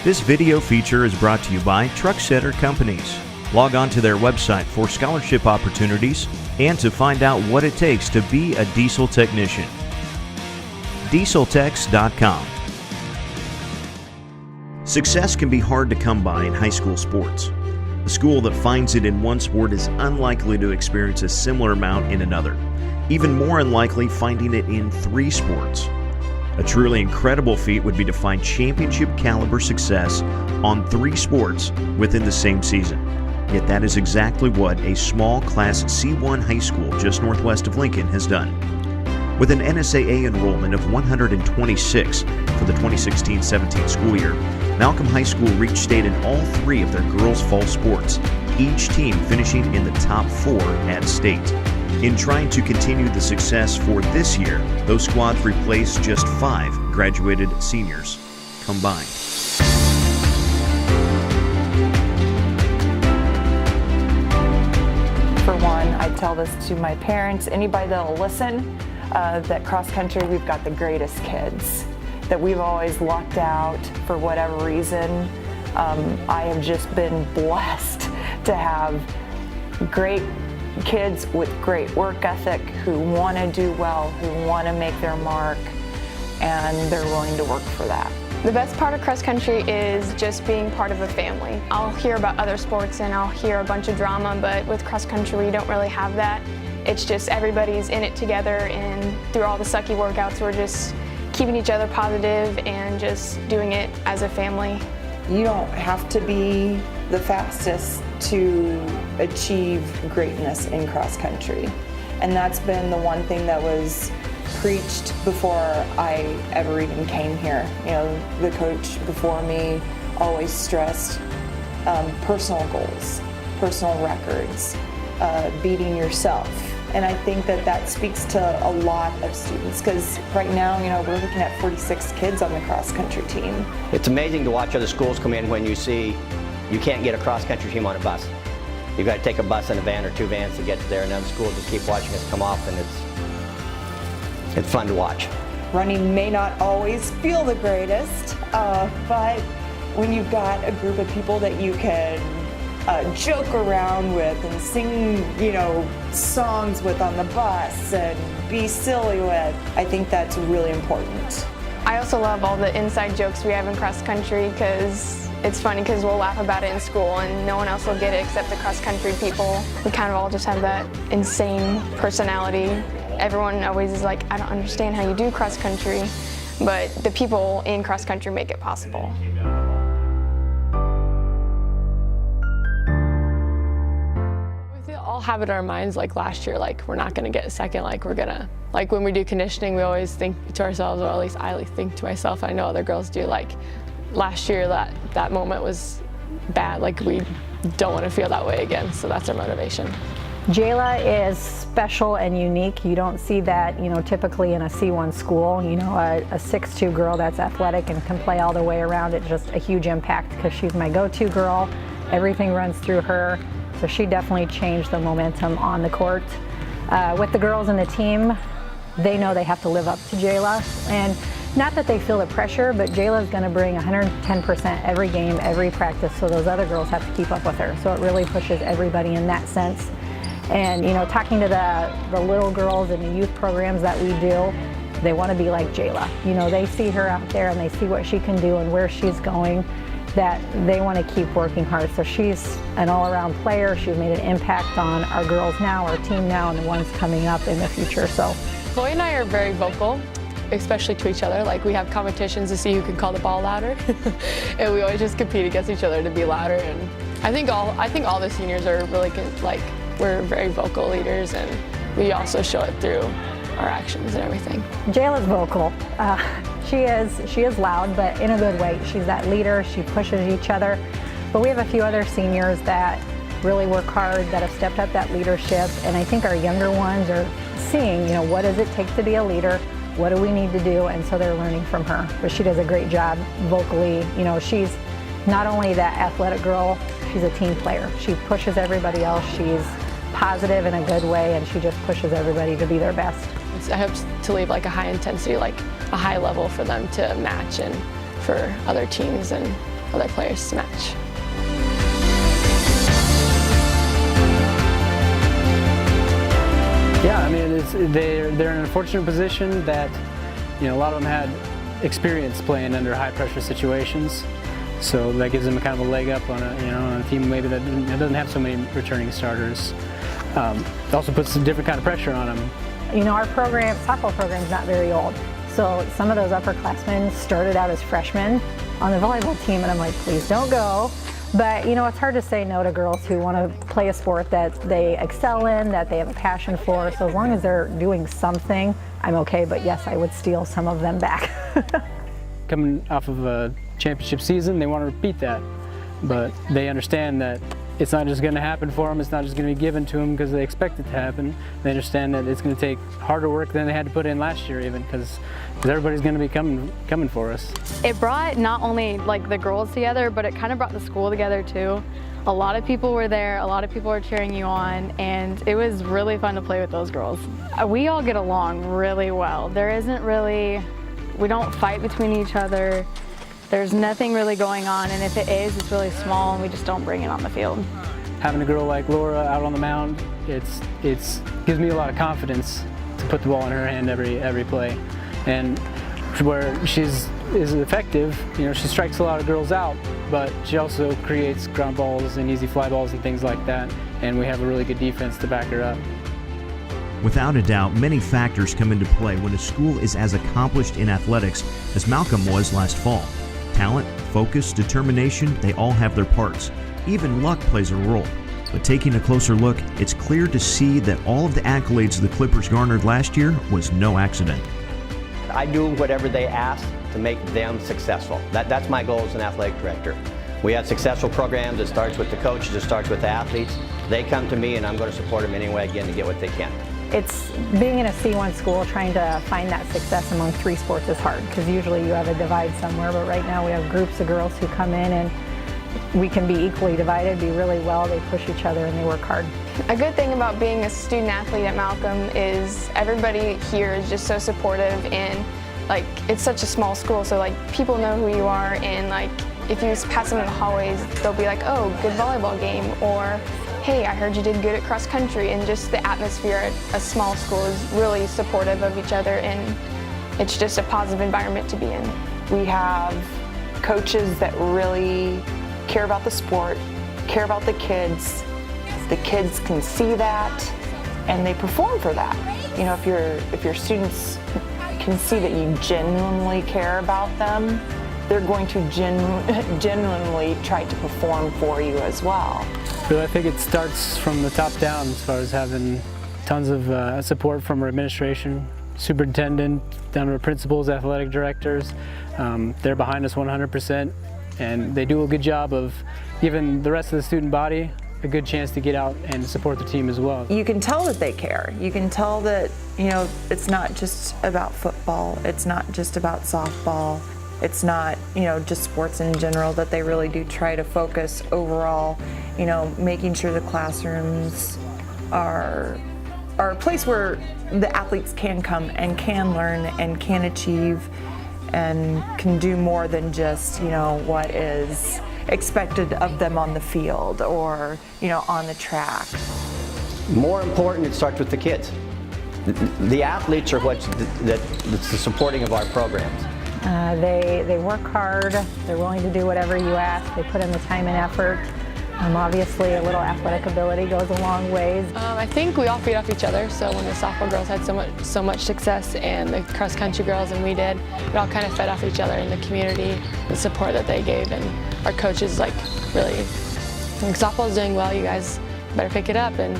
This video feature is brought to you by Truck Setter Companies. Log on to their website for scholarship opportunities and to find out what it takes to be a diesel technician. Dieseltex.com. Success can be hard to come by in high school sports. A school that finds it in one sport is unlikely to experience a similar amount in another. Even more unlikely finding it in 3 sports. A truly incredible feat would be to find championship caliber success on 3 sports within the same season. Yet that is exactly what a small Class C1 high school just northwest of Lincoln has done. With an NSAA enrollment of 126 for the 2016-17 school year, Malcolm High School reached state in all 3 of their girls' fall sports, each team finishing in the top 4 at state. In trying to continue the success for this year, those squads replaced just 5 graduated seniors combined. For one, I tell this to my parents, anybody that'll listen, that cross country, we've got the greatest kids that we've always lucked out for whatever reason. I have just been blessed to have great kids with great work ethic who want to do well, who want to make their mark, and they're willing to work for that. The best part of cross country is just being part of a family. I'll hear about other sports and I'll hear a bunch of drama, but with cross country we don't really have that. It's just everybody's in it together, and through all the sucky workouts we're just keeping each other positive and just doing it as a family. You don't have to be the fastest to achieve greatness in cross country. And that's been the one thing that was preached before I ever even came here. You know, the coach before me always stressed personal goals, personal records, beating yourself. And I think that that speaks to a lot of students, because right now, you know, we're looking at 46 kids on the cross-country team. It's amazing to watch other schools come in when you see you can't get a cross-country team on a bus. You've got to take a bus and a van or 2 vans to get to there, and then school just keep watching us come off, and it's fun to watch. Running may not always feel the greatest, but when you've got a group of people that you can joke around with and sing, you know, songs with on the bus and be silly with, I think that's really important. I also love all the inside jokes we have in cross country, because it's funny because we'll laugh about it in school and no one else will get it except the cross country people. We kind of all just have that insane personality. Everyone always is like, I don't understand how you do cross country, but the people in cross country make it possible. All have it in our minds, like last year, like we're not gonna get a second, like we're gonna, like when we do conditioning, we always think to ourselves, or at least I think to myself, I know other girls do, like last year that moment was bad, like we don't want to feel that way again, so that's our motivation. Jayla is special and unique. You don't see that, you know, typically in a C1 school. You know, a 6'2" girl that's athletic and can play all the way around. It's just a huge impact because she's my go-to girl. Everything runs through her. So she definitely changed the momentum on the court. With the girls in the team, they know they have to live up to Jayla. And not that they feel the pressure, but Jayla's gonna bring 110% every game, every practice, so those other girls have to keep up with her. So it really pushes everybody in that sense. And you know, talking to the little girls in the youth programs that we do, they wanna be like Jayla. You know, they see her out there and they see what she can do and where she's going, that they want to keep working hard. So she's an all-around player. She's made an impact on our girls now, our team now, and the ones coming up in the future. So Chloe and I are very vocal, especially to each other. Like we have competitions to see who can call the ball louder, and we always just compete against each other to be louder. And I think all the seniors are really good, like we're very vocal leaders, and we also show it through our actions and everything. Jayla's vocal. She is loud, but in a good way. She's that leader. She pushes each other. But we have a few other seniors that really work hard, that have stepped up that leadership, and I think our younger ones are seeing, you know, what does it take to be a leader? What do we need to do? And so they're learning from her. But she does a great job vocally. You know, she's not only that athletic girl, she's a team player. She pushes everybody else. She's positive in a good way, and she just pushes everybody to be their best. I hope to leave like a high intensity, like a high level for them to match and for other teams, and other players to match. Yeah, I mean, they're in an unfortunate position that, a lot of them had experience playing under high-pressure situations, so that gives them a kind of a leg up on on a team maybe that doesn't have so many returning starters. It also puts a different kind of pressure on them. Our softball program is not very old, so some of those upperclassmen started out as freshmen on the volleyball team, and I'm like, please don't go. But it's hard to say no to girls who want to play a sport that they excel in, that they have a passion for. So as long as they're doing something, I'm okay. But yes, I would steal some of them back. Coming off of a championship season, they want to repeat that. But they understand that it's not just going to happen for them. It's not just going to be given to them because they expect it to happen. They understand that it's going to take harder work than they had to put in last year, even because everybody's going to be coming for us. It brought not only like the girls together, but it kind of brought the school together too. A lot of people were there, a lot of people were cheering you on, and it was really fun to play with those girls. We all get along really well. We don't fight between each other. There's nothing really going on, and if it is, it's really small, and we just don't bring it on the field. Having a girl like Laura out on the mound, it gives me a lot of confidence to put the ball in her hand every play. And where she is effective, she strikes a lot of girls out, but she also creates ground balls and easy fly balls and things like that, and we have a really good defense to back her up. Without a doubt, many factors come into play when a school is as accomplished in athletics as Malcolm was last fall. Talent, focus, determination, they all have their parts. Even luck plays a role. But taking a closer look, it's clear to see that all of the accolades the Clippers garnered last year was no accident. I do whatever they ask to make them successful. That's my goal as an athletic director. We have successful programs. It starts with the coaches, it starts with the athletes. They come to me and I'm going to support them anyway, again, to get what they can. It's being in a C1 school, trying to find that success among three sports is hard because usually you have a divide somewhere, but right now we have groups of girls who come in and we can be equally divided, do really well, they push each other and they work hard. A good thing about being a student athlete at Malcolm is everybody here is just so supportive, and it's such a small school, so people know who you are, and if you pass them in the hallways, they'll be like, oh, good volleyball game, or hey, I heard you did good at cross country, and just the atmosphere at a small school is really supportive of each other, and it's just a positive environment to be in. We have coaches that really care about the sport, care about the kids. The kids can see that, and they perform for that. If your students can see that you genuinely care about them, they're going to genuinely try to perform for you as well. So I think it starts from the top down as far as having tons of support from our administration, superintendent, down to our principals, athletic directors. They're behind us 100%, and they do a good job of giving the rest of the student body a good chance to get out and support the team as well. You can tell that they care. You can tell that, it's not just about football. It's not just about softball. It's not, just sports in general, that they really do try to focus overall, making sure the classrooms are a place where the athletes can come and can learn and can achieve and can do more than just, what is expected of them on the field or, on the track. More important, it starts with the kids. The athletes are that's the supporting of our programs. They work hard, they're willing to do whatever you ask, they put in the time and effort. Obviously a little athletic ability goes a long ways. I think we all feed off each other, so when the softball girls had so much success and the cross country girls and we did, we all kind of fed off each other in the community, the support that they gave, and our coaches really, softball's doing well, you guys better pick it up and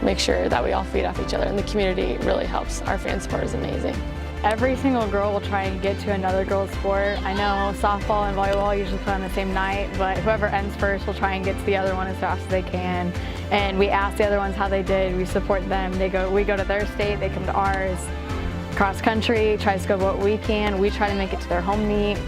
make sure that we all feed off each other, and the community really helps. Our fan support is amazing. Every single girl will try and get to another girl's sport. I know softball and volleyball usually play on the same night, but whoever ends first will try and get to the other one as fast as they can. And we ask the other ones how they did. We support them. We go to their state, they come to ours. Cross country tries to go what we can. We try to make it to their home meet.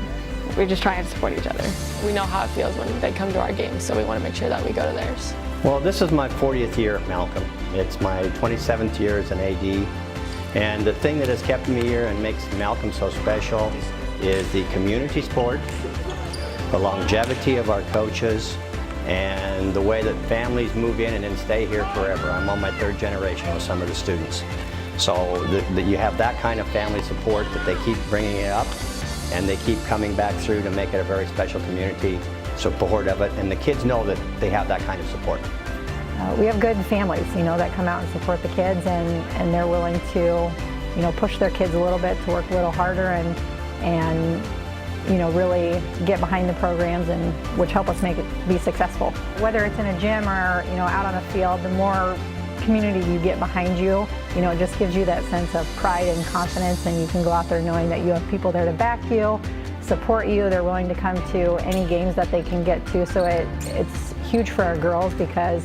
We just try and support each other. We know how it feels when they come to our games, so we want to make sure that we go to theirs. Well, this is my 40th year at Malcolm. It's my 27th year as an AD. And the thing that has kept me here and makes Malcolm so special is the community sport, the longevity of our coaches, and the way that families move in and then stay here forever. I'm on my 3rd generation with some of the students. So that you have that kind of family support, that they keep bringing it up and they keep coming back through to make it a very special community support of it, and the kids know that they have that kind of support. We have good families, that come out and support the kids, and they're willing to, push their kids a little bit to work a little harder and really get behind the programs, and which help us make it be successful. Whether it's in a gym or, out on a field, the more community you get behind you, it just gives you that sense of pride and confidence, and you can go out there knowing that you have people there to back you, support you. They're willing to come to any games that they can get to. So it's huge for our girls because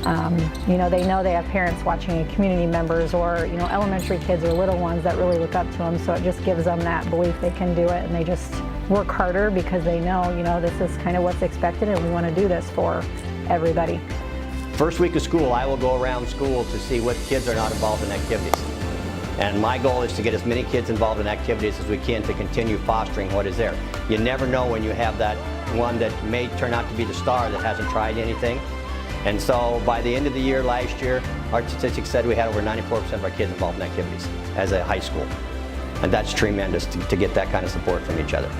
they know they have parents watching and community members or, elementary kids or little ones that really look up to them. So it just gives them that belief they can do it, and they just work harder because they know, this is kind of what's expected, and we want to do this for everybody. First week of school, I will go around school to see what kids are not involved in activities. And my goal is to get as many kids involved in activities as we can to continue fostering what is there. You never know when you have that one that may turn out to be the star that hasn't tried anything. And so by the end of the year last year, our statistics said we had over 94% of our kids involved in activities as a high school. And that's tremendous to get that kind of support from each other.